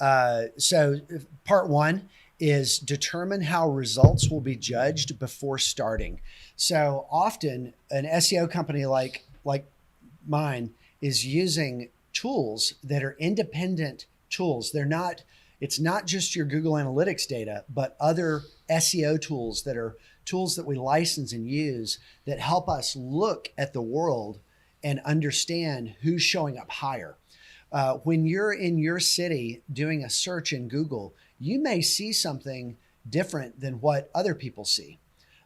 So part one is determine how results will be judged before starting. So often an SEO company like mine is using tools that are independent tools. It's not just your Google Analytics data, but other SEO tools that are tools that we license and use that help us look at the world and understand who's showing up higher. When you're in your city doing a search in Google, you may see something different than what other people see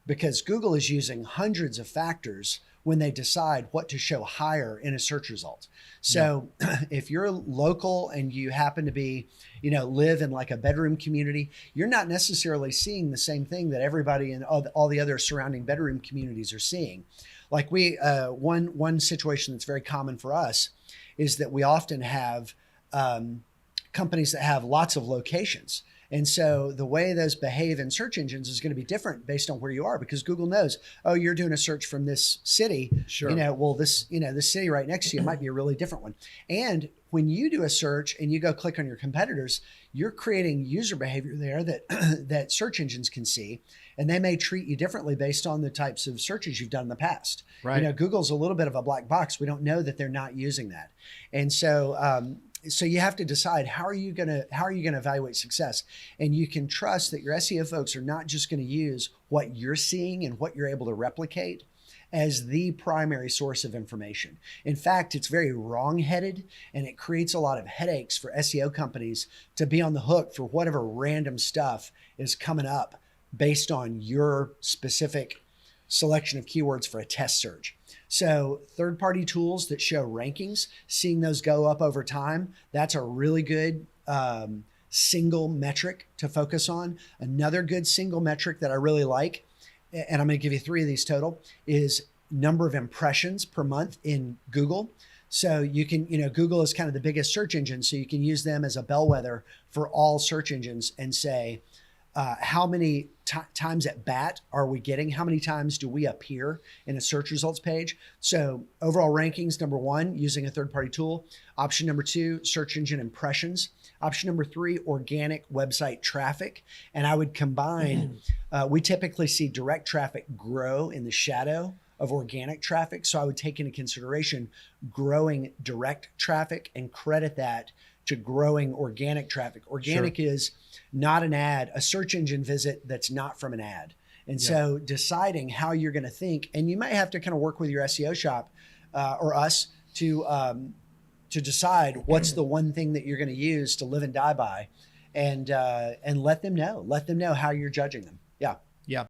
because Google is using hundreds of factors when they decide what to show higher in a search result. So if you're local and you happen to be, live in like a bedroom community, you're not necessarily seeing the same thing that everybody in all the other surrounding bedroom communities are seeing. Like one situation that's very common for us is that we often have companies that have lots of locations. And so the way those behave in search engines is going to be different based on where you are, because Google knows, oh, you're doing a search from this city. Sure. Well, this city right next to you might be a really different one. And when you do a search and you go click on your competitors, you're creating user behavior there that that search engines can see, and they may treat you differently based on the types of searches you've done in the past. Right. Google's a little bit of a black box. We don't know that they're not using that. And so you have to decide how are you going to evaluate success, and you can trust that your SEO folks are not just going to use what you're seeing and what you're able to replicate as the primary source of information. In fact, it's very wrong-headed, and it creates a lot of headaches for SEO companies to be on the hook for whatever random stuff is coming up based on your specific selection of keywords for a test search. So third-party tools that show rankings, seeing those go up over time, that's a really good single metric to focus on. Another good single metric that I really like, and I'm going to give you 3 of these total, is number of impressions per month in Google. So you can, Google is kind of the biggest search engine, so you can use them as a bellwether for all search engines and say, how many times at bat are we getting? How many times do we appear in a search results page? So overall rankings, number 1, using a third-party tool. Option number 2, search engine impressions. Option number 3, organic website traffic. And I would combine, we typically see direct traffic grow in the shadow of organic traffic. So I would take into consideration growing direct traffic and credit that to growing organic traffic. Organic is not an ad, a search engine visit that's not from an ad. And so deciding how you're going to think, and you might have to kind of work with your SEO shop or us to decide what's the one thing that you're going to use to live and die by, and let them know how you're judging them. Yeah.